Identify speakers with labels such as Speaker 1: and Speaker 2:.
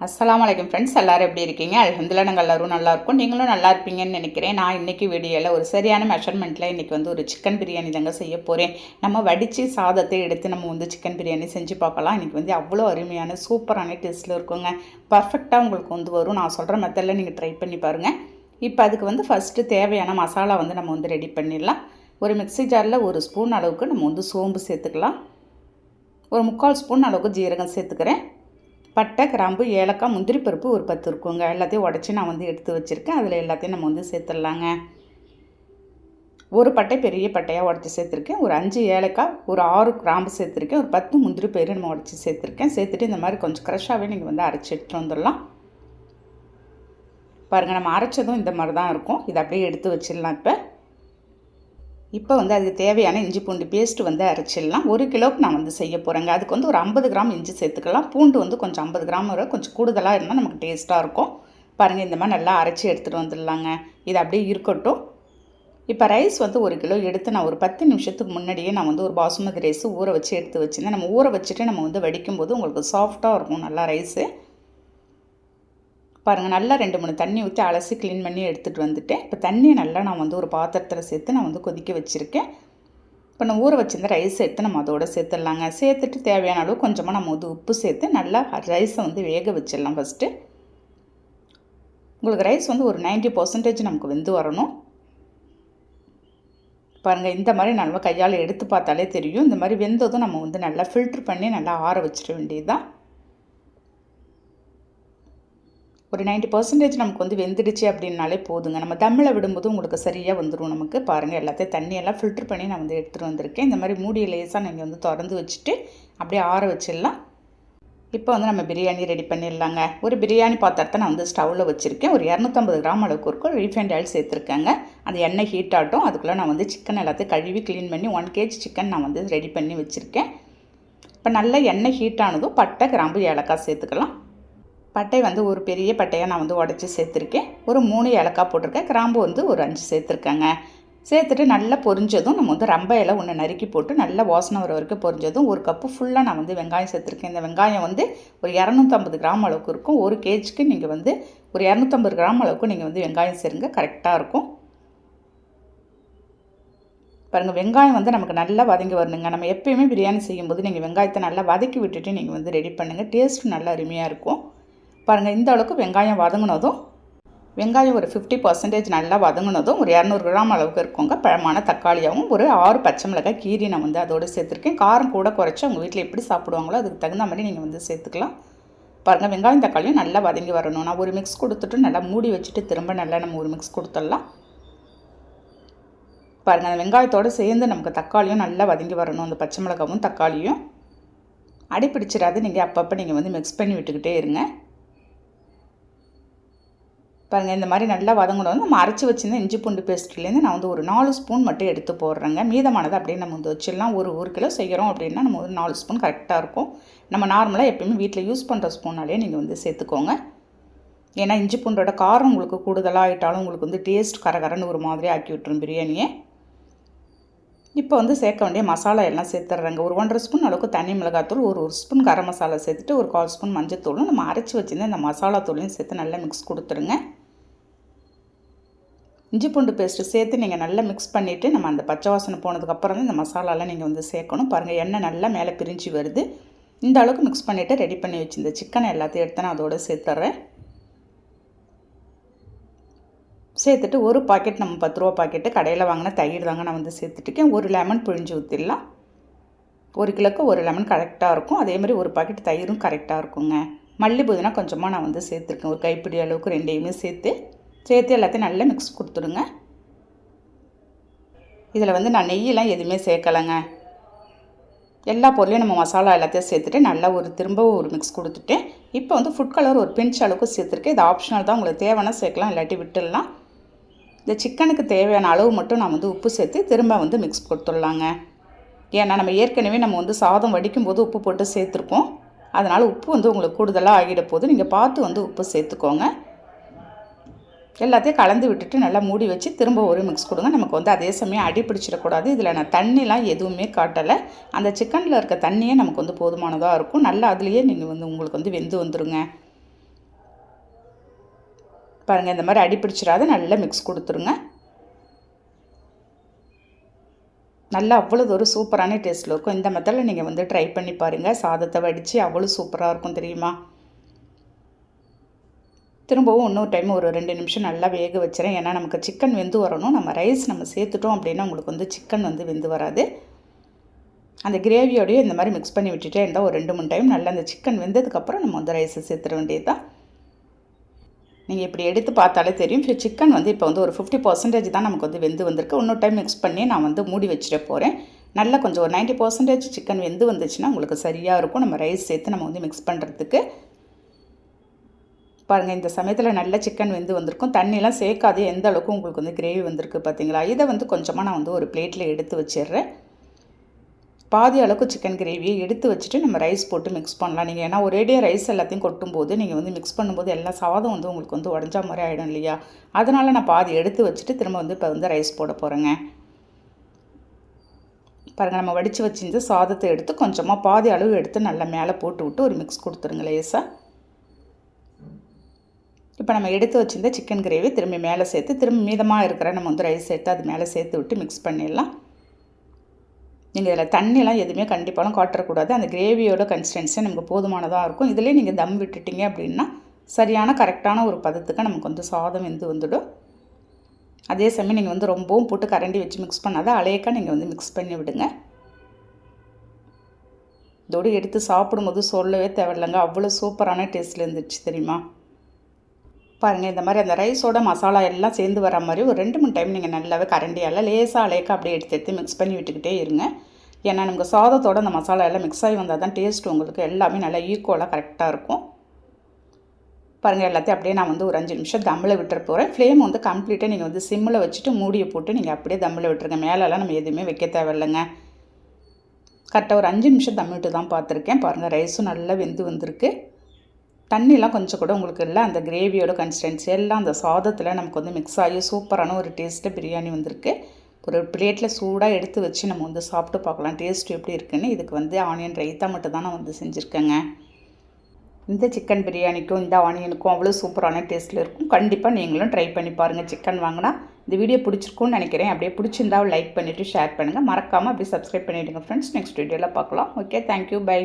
Speaker 1: அஸ்ஸலாமு அலைக்கும் ஃப்ரெண்ட்ஸ், எல்லோரும் எப்படி இருக்கீங்க? அல்ஹம்துலில்லாஹ் நாங்கள் எல்லோரும் நல்லாயிருக்கோம். நீங்களும் நல்லா இருப்பீங்கன்னு நினைக்கிறேன். நான் இன்றைக்கி வீடியோவில் ஒரு சரியான மெஷர்மெண்ட்டில் இன்றைக்கி வந்து ஒரு சிக்கன் பிரியாணி தாங்க செய்ய போகிறேன். நம்ம வடித்து சாதத்தை எடுத்து நம்ம வந்து சிக்கன் பிரியாணி செஞ்சு பார்க்கலாம். இன்றைக்கி வந்து அவ்வளோ அருமையான சூப்பரான டேஸ்ட்டில் இருக்குங்க. பர்ஃபெக்டாக உங்களுக்கு வந்து வரும். நான் சொல்கிற மெத்தடில் நீங்கள் ட்ரை பண்ணி பாருங்கள். இப்போ அதுக்கு வந்து ஃபஸ்ட்டு தேவையான மசாலா வந்து நம்ம வந்து ரெடி பண்ணிடலாம். ஒரு மிக்ஸி ஜாரில் ஒரு ஸ்பூன் அளவுக்கு நம்ம வந்து சோம்பு சேர்த்துக்கலாம். ஒரு 3/4 ஸ்பூன் அளவுக்கு ஜீரகம் சேர்த்துக்கிறேன். பட்டை, கிராம்பு, ஏலக்காய், முந்திரி பருப்பு ஒரு 10 இருக்குங்க. எல்லாத்தையும் உடச்சி நான் வந்து எடுத்து வச்சுருக்கேன். அதில் எல்லாத்தையும் நம்ம வந்து சேர்த்துடலாங்க. ஒரு பட்டை பெரிய பட்டையாக உடச்சி சேர்த்துருக்கேன். ஒரு 5 ஏலக்காய், ஒரு 6 கிராம்பு சேர்த்துருக்கேன். ஒரு 10 முந்திரி பயிறு நம்ம உடச்சி சேர்த்துருக்கேன். சேர்த்துட்டு இந்த மாதிரி கொஞ்சம் க்ரஷ்ஷாகவே நீங்கள் வந்து அரைச்சி எடுத்துகிட்டு வந்துடலாம். பாருங்கள், நம்ம அரைச்சதும் இந்த மாதிரி தான் இருக்கும். இதை அப்படியே எடுத்து வச்சிடலாம். இப்போ வந்து அதுக்கு தேவையான இஞ்சி பூண்டு பேஸ்ட்டு வந்து அரைச்சிடலாம். 1 கிலோவுக்கு நான் வந்து செய்ய போகிறேங்க. அதுக்கு வந்து ஒரு 50 கிராம் இஞ்சி சேர்த்துக்கலாம். பூண்டு வந்து கொஞ்சம் 50 கிராம் வரை கொஞ்சம் கூடுதலாக இருந்தால் நமக்கு டேஸ்ட்டாக இருக்கும். பாருங்கள், இந்த மாதிரி நல்லா அரைச்சி எடுத்துகிட்டு வந்துடலாங்க. இது அப்படியே இருக்கட்டும். இப்போ ரைஸ் வந்து 1 கிலோ எடுத்து நான் ஒரு 10 நிமிஷத்துக்கு முன்னாடியே நான் வந்து ஒரு பாசுமதி ரைஸ் ஊற வச்சு எடுத்து வச்சுருந்தேன். நம்ம ஊற வச்சுட்டு நம்ம வந்து வடிக்கும்போது உங்களுக்கு சாஃப்டாக இருக்கும் நல்லா ரைஸு. பாருங்கள், நல்லா 2-3 தண்ணி ஊற்றி அலசி க்ளீன் பண்ணி எடுத்துகிட்டு வந்துட்டேன். இப்போ தண்ணியை நல்லா நான் வந்து ஒரு பாத்திரத்தில் சேர்த்து நான் வந்து கொதிக்க வச்சுருக்கேன். இப்போ நான் ஊற வச்சுருந்த ரைஸ் எடுத்து நம்ம அதோடு சேர்த்துடலாங்க. சேர்த்துட்டு தேவையான அளவு கொஞ்சமாக நம்ம வந்து உப்பு சேர்த்து நல்லா ரைஸை வந்து வேக வச்சிடலாம். ஃபஸ்ட்டு உங்களுக்கு ரைஸ் வந்து ஒரு 90% நமக்கு வெந்து வரணும். பாருங்கள், இந்த மாதிரி நம்ம கையால் எடுத்து பார்த்தாலே தெரியும். இந்த மாதிரி வெந்ததும் நம்ம வந்து நல்லா ஃபில்ட்ரு பண்ணி நல்லா ஆற வச்சிட வேண்டியது தான். ஒரு 90% நமக்கு வந்து வெந்துடுச்சு அப்படின்னாலே போதுங்க. நம்ம தம்மில் விடும்போது உங்களுக்கு சரியாக வந்துடும் நமக்கு. பாருங்கள், எல்லாத்தையும் தண்ணியெல்லாம் ஃபில்ட்ரு பண்ணி நான் வந்து எடுத்துகிட்டு வந்திருக்கேன். இந்த மாதிரி மூடியை லேசாக நீங்கள் வந்து திறந்து வச்சுட்டு அப்படியே ஆற வச்சிடலாம். இப்போ வந்து நம்ம பிரியாணி ரெடி பண்ணிடலாங்க. ஒரு பிரியாணி பாத்திரத்தை நான் வந்து ஸ்டவ்வில் வச்சுருக்கேன். ஒரு 250 கிராம் அளவுக்கு இருக்கும் ரீஃபைண்ட் ஆயில் சேர்த்துருக்கேங்க. அந்த எண்ணெய் ஹீட் ஆகட்டும். அதுக்குள்ளே நான் வந்து சிக்கன் எல்லாத்தையும் கழுவி க்ளீன் பண்ணி 1 kg சிக்கன் நான் வந்து ரெடி பண்ணி வச்சுருக்கேன். இப்போ நல்லா எண்ணெய் ஹீட் ஆனதும் பட்டை, கிராம்பு, ஏலக்காய் சேர்த்துக்கலாம். பட்டை வந்து ஒரு பெரிய பட்டையாக நான் வந்து உடச்சி சேர்த்துருக்கேன். ஒரு 3 ஏலக்காய் போட்டிருக்கேன். கிராம்பு வந்து ஒரு 5 சேர்த்துருக்கேங்க. சேர்த்துட்டு நல்லா பொரிஞ்சதும் நம்ம வந்து ரம்ப இலை ஒன்று நறுக்கி போட்டு நல்லா வாசனை வர வரைக்கும் பொரிஞ்சதும் 1 கப்பு ஃபுல்லாக நான் வந்து வெங்காயம் சேர்த்துருக்கேன். இந்த வெங்காயம் வந்து ஒரு 250 கிராம் அளவுக்கு இருக்கும். 1 kgக்கு நீங்கள் வந்து ஒரு 250 கிராம் அளவுக்கு நீங்கள் வந்து வெங்காயம் சேருங்க, கரெக்டாக இருக்கும். பாருங்கள், வெங்காயம் வந்து நமக்கு நல்லா வதங்கி வரணுங்க. நம்ம எப்பயுமே பிரியாணி செய்யும்போது நீங்கள் வெங்காயத்தை நல்லா வதக்கி விட்டுட்டு நீங்கள் வந்து ரெடி பண்ணுங்கள். டேஸ்ட்டு நல்லா அருமையாக இருக்கும். பாருங்கள், இந்த அளவுக்கு வெங்காயம் வதங்கினதும் வெங்காயம் ஒரு 50% நல்லா வதங்கினதும் ஒரு 200 கிராம் அளவுக்கு இருக்குங்க பழமான தக்காளியாகவும் ஒரு 6 பச்சை மிளகாய் கீரி நான் வந்து அதோடு சேர்த்துருக்கேன். காரம் கூட குறைச்சி உங்கள் வீட்டில் எப்படி சாப்பிடுவாங்களோ அதுக்கு தகுந்த மாதிரி நீங்கள் வந்து சேர்த்துக்கலாம். பாருங்கள், வெங்காயம் தக்காளியும் நல்லா வதங்கி வரணும். நான் ஒரு மிக்ஸ் கொடுத்துட்டு நல்லா மூடி வச்சுட்டு திரும்ப நல்லா நம்ம ஒரு மிக்ஸ் கொடுத்துடலாம். பாருங்கள், அந்த வெங்காயத்தோடு சேர்ந்து நமக்கு தக்காளியும் நல்லா வதங்கி வரணும். அந்த பச்சை மிளகாவும் தக்காளியும் அடிப்பிடிச்சிடாது. நீங்கள் அப்பப்போ நீங்கள் வந்து மிக்ஸ் பண்ணி விட்டுக்கிட்டே இருங்க. பாருங்கள், இந்த மாதிரி நல்லா வதங்கணும். நம்ம அரைச்சி வச்சுருந்த இஞ்சி பூண்டு பேஸ்ட்லேருந்து நான் வந்து ஒரு 4 ஸ்பூன் மட்டும் எடுத்து போடுறேங்க. மீதமானதை அப்படியே நம்ம வந்து வச்சிடலாம். ஒரு கிலோ செய்கிறோம் அப்படின்னா நம்ம ஒரு 4 ஸ்பூன் கரெக்டாக இருக்கும். நம்ம நார்மலாக எப்பயுமே வீட்டில் யூஸ் பண்ணுற ஸ்பூனாலே நீங்கள் வந்து சேர்த்துக்கோங்க. ஏன்னா இஞ்சி பூண்டோட காரம் உங்களுக்கு கூடுதலாக ஆகிட்டாலும் உங்களுக்கு வந்து டேஸ்ட் கரகரன்னு ஒரு மாதிரி ஆக்கி விட்டுரும் பிரியாணியை. இப்போ வந்து சேர்க்க வேண்டிய மசாலா எல்லாம் சேர்த்துட்றேங்க. ஒரு 1.5 ஸ்பூன் அளவுக்கு தனி மிளகாத்தூள், ஒரு ஸ்பூன் கரம் மசாலா சேர்த்துட்டு ஒரு 1/4 ஸ்பூன் மஞ்சத்தூளும் நம்ம அரைச்சி வச்சுருந்த இந்த மசாலா தூளையும் சேர்த்து நல்லா மிக்ஸ் கொடுத்துருங்க. இஞ்சி பூண்டு பேஸ்ட்டு சேர்த்து நீங்கள் நல்லா மிக்ஸ் பண்ணிவிட்டு நம்ம அந்த பச்சை வாசனை போனதுக்கப்புறம் தான் இந்த மசாலாலாம் நீங்கள் வந்து சேர்க்கணும். பாருங்கள், எண்ணெய் நல்லா மேலே பிரிஞ்சு வருது. இந்த அளவுக்கு மிக்ஸ் பண்ணிவிட்டு ரெடி பண்ணி வச்சுருந்த சிக்கனை எல்லாத்தையும் எடுத்து நான் அதோடு சேர்த்துட்றேன். சேர்த்துட்டு ஒரு பாக்கெட் நம்ம 10 ரூபா பாக்கெட்டு கடையில் வாங்கின தயிர் தாங்க நான் வந்து சேர்த்துட்டுருக்கேன். ஒரு லெமன் பிழிஞ்சு ஊற்றிடலாம். 1 கிலோக்கு 1 லெமன் கரெக்டாக இருக்கும். அதேமாதிரி ஒரு பாக்கெட் தயிரும் கரெக்டாக இருக்குங்க. மல்லி புதினா கொஞ்சமாக நான் வந்து சேர்த்துருக்கேன். ஒரு கைப்பிடி அளவுக்கு 2யுமே சேர்த்து எல்லாத்தையும் நல்லா மிக்ஸ் கொடுத்துடுங்க. இதில் வந்து நான் நெய்யெல்லாம் எதுவுமே சேர்க்கலைங்க. எல்லா பொருளையும் நம்ம மசாலா எல்லாத்தையும் சேர்த்துட்டு நல்லா திரும்பவும் ஒரு மிக்ஸ் கொடுத்துட்டேன். இப்போ வந்து ஃபுட் கலர் ஒரு பிஞ்ச் அளவுக்கு சேர்த்துருக்கேன். இது ஆப்ஷனல் தான், உங்களுக்கு தேவைன்னா சேர்க்கலாம், இல்லாட்டி விட்டுடலாம். இந்த சிக்கனுக்கு தேவையான அளவு மட்டும் நான் வந்து உப்பு சேர்த்து திரும்ப வந்து மிக்ஸ் கொடுத்துடலாங்க. ஏன்னா நம்ம ஏற்கனவே நம்ம வந்து சாதம் வடிக்கும்போது உப்பு போட்டு சேர்த்துருக்கோம். அதனால் உப்பு வந்து உங்களுக்கு கூடுதலாக ஆகிட போது நீங்கள் பார்த்து வந்து உப்பு சேர்த்துக்கோங்க. எல்லாத்தையும் கலந்து விட்டுட்டு நல்லா மூடி வச்சு திரும்ப ஒரு மிக்ஸ் கொடுங்க. நமக்கு வந்து அதே சமயம் அடி பிடிச்சிடக்கூடாது. இதில் நான் தண்ணிலாம் எதுவுமே காட்டலை. அந்த சிக்கனில் இருக்க தண்ணியே நமக்கு வந்து போதுமானதாக இருக்கும். நல்லா அதுலேயே நீங்கள் வந்து உங்களுக்கு வந்து வெந்து வந்துடுங்க. பாருங்கள், இந்த மாதிரி அடி பிடிச்சிடாத நல்லா மிக்ஸ் கொடுத்துருங்க. நல்லா அவ்வளோ ஒரு சூப்பரான டேஸ்ட்டில் இருக்கும். இந்த மெத்தடில் நீங்கள் வந்து ட்ரை பண்ணி பாருங்கள். சாதத்தை வடித்து அவ்வளோ சூப்பராக இருக்கும் தெரியுமா. திரும்பவும் இன்னொரு டைம் ஒரு 2 நிமிஷம் நல்லா வேக வச்சுறேன். ஏன்னா நமக்கு சிக்கன் வெந்து வரணும். நம்ம ரைஸ் நம்ம சேர்த்துட்டோம் அப்படின்னா உங்களுக்கு வந்து சிக்கன் வந்து வெந்து வராது. அந்த கிரேவியோடையே இந்த மாதிரி மிக்ஸ் பண்ணி விட்டுட்டே இருந்தால் ஒரு 2-3 டைம் நல்லா அந்த சிக்கன் வெந்ததுக்கப்புறம் நம்ம வந்து ரைஸை சேர்த்துட வேண்டியது தான். நீங்கள் இப்படி எடுத்து பார்த்தாலே தெரியும். சிக்கன் வந்து இப்போ வந்து ஒரு 50% தான் நமக்கு வந்து வெந்து வந்திருக்கு. இன்னொரு டைம் மிக்ஸ் பண்ணி நான் வந்து மூடி வச்சுட்டு போகிறேன். நல்லா கொஞ்சம் ஒரு 90% சிக்கன் வெந்து வந்துச்சுன்னா உங்களுக்கு சரியாக இருக்கும் நம்ம ரைஸ் சேர்த்து நம்ம வந்து மிக்ஸ் பண்ணுறதுக்கு. பாருங்கள், இந்த சமயத்தில் நல்ல சிக்கன் வெந்து வந்திருக்கும். தண்ணியெலாம் சேர்க்காது எந்த அளவுக்கு உங்களுக்கு வந்து கிரேவி வந்திருக்கு பார்த்தீங்களா. இதை வந்து கொஞ்சமாக நான் வந்து ஒரு பிளேட்டில் எடுத்து வச்சிடுறேன். பாதி அளவுக்கு சிக்கன் கிரேவியை எடுத்து வச்சுட்டு நம்ம ரைஸ் போட்டு மிக்ஸ் பண்ணலாம். நீங்கள் ஏன்னா ஒரேடியாக ரைஸ் எல்லாத்தையும் கொட்டும்போது நீங்கள் வந்து மிக்ஸ் பண்ணும்போது எல்லா சாதம் வந்து உங்களுக்கு வந்து உடஞ்சா மாதிரி ஆகிடும் இல்லையா. அதனால் நான் பாதி எடுத்து வச்சுட்டு திரும்ப வந்து இப்போ வந்து ரைஸ் போட போகிறேங்க. பாருங்கள், நம்ம வடித்து வச்சிருந்து சாதத்தை எடுத்து கொஞ்சமாக பாதி அளவு எடுத்து நல்லா மேலே போட்டு விட்டு ஒரு மிக்ஸ் கொடுத்துருங்க லேசாக. இப்போ நம்ம எடுத்து வச்சுருந்த சிக்கன் கிரேவி திரும்பி மேலே சேர்த்து திரும்ப மீதமாக இருக்கிற நம்ம வந்து ரைஸ் சேர்த்து அது மேலே சேர்த்து விட்டு மிக்ஸ் பண்ணிடலாம். நீங்கள் இதில் தண்ணியெலாம் எதுவுமே கண்டிப்பாலும் காட்டக்கூடாது. அந்த கிரேவியோட கன்சிஸ்டன்சி நமக்கு போதுமானதாக இருக்கும். இதிலே நீங்கள் தம் விட்டுட்டிங்க அப்படின்னா சரியான கரெக்டான ஒரு பதத்துக்கு நமக்கு வந்து சாதம் வெந்து வந்துடும். அதே சமயம் நீங்கள் வந்து ரொம்பவும் போட்டு கரண்டி வச்சு மிக்ஸ் பண்ணாத அலையக்காக நீங்கள் வந்து மிக்ஸ் பண்ணி விடுங்க. இதோடு எடுத்து சாப்பிடும்போது சொல்லவே தேவையில்லைங்க, அவ்வளோ சூப்பரான டேஸ்ட்டில் இருந்துச்சு தெரியுமா. பாருங்கள், இந்த மாதிரி அந்த ரைஸோட மசாலா எல்லாம் சேர்ந்து வர மாதிரி ஒரு 2-3 டைம் நீங்கள் நல்லாவே கரண்டியால் லேசாக அலையக்க அப்படியே எடுத்து மிக்ஸ் பண்ணி விட்டுக்கிட்டே இருங்க. ஏன்னா நமக்கு சாதத்தோட அந்த மசாலா எல்லாம் மிக்ஸ் ஆகி வந்தால் தான் டேஸ்ட் உங்களுக்கு எல்லாமே நல்லா ஈக்குவலாக கரெக்டாக இருக்கும். பாருங்கள், எல்லாத்தையும் அப்படியே நான் வந்து ஒரு 5 நிமிஷம் தம்மில் விட்டுற போகிறேன். ஃப்ளேம் வந்து கம்ப்ளீட்டாக நீங்கள் வந்து சிம்மில் வச்சுட்டு மூடியை போட்டு நீங்கள் அப்படியே தம்மில் விட்டுருங்க. மேலெல்லாம் நம்ம எதுவுமே வைக்க தேவையில்லைங்க. கரெக்டாக ஒரு 5 நிமிஷம் தம் விட்டு தான் பார்த்துருக்கேன். பாருங்கள், ரைஸும் நல்லா வெந்து வந்திருக்கு. தண்ணிலாம் கொஞ்சம் கூட உங்களுக்கு இல்லை. அந்த கிரேவியோட கன்சிஸ்டன்சி எல்லாம் அந்த சாதத்தில் நமக்கு வந்து மிக்ஸ் ஆகி சூப்பரான ஒரு டேஸ்ட்டில் பிரியாணி வந்திருக்கு. ஒரு பிளேட்டில் சூடாக எடுத்து வச்சு நம்ம வந்து சாப்பிட்டு பார்க்கலாம் டேஸ்ட் எப்படி இருக்குன்னு. இதுக்கு வந்து ஆனியன் ரைத்தா மட்டும் தான் நான் வந்து செஞ்சுருக்கேங்க. இந்த சிக்கன் பிரியாணிக்கும் இந்த ஆனியனுக்கும் அவ்வளோ சூப்பரான டேஸ்ட்டில் இருக்கும். கண்டிப்பாக நீங்களும் ட்ரை பண்ணி பாருங்கள் சிக்கன் வாங்கினா. இந்த வீடியோ பிடிச்சிருக்கும்னு நினைக்கிறேன். அப்படியே பிடிச்சிருந்தா லைக் பண்ணிவிட்டு ஷேர் பண்ணுங்கள். மறக்காமல் அப்படியே சப்ஸ்கிரைப் பண்ணிவிடுங்க ஃப்ரெண்ட்ஸ். நெக்ஸ்ட் வீடியோவில் பார்க்கலாம். Okay, thank you, by.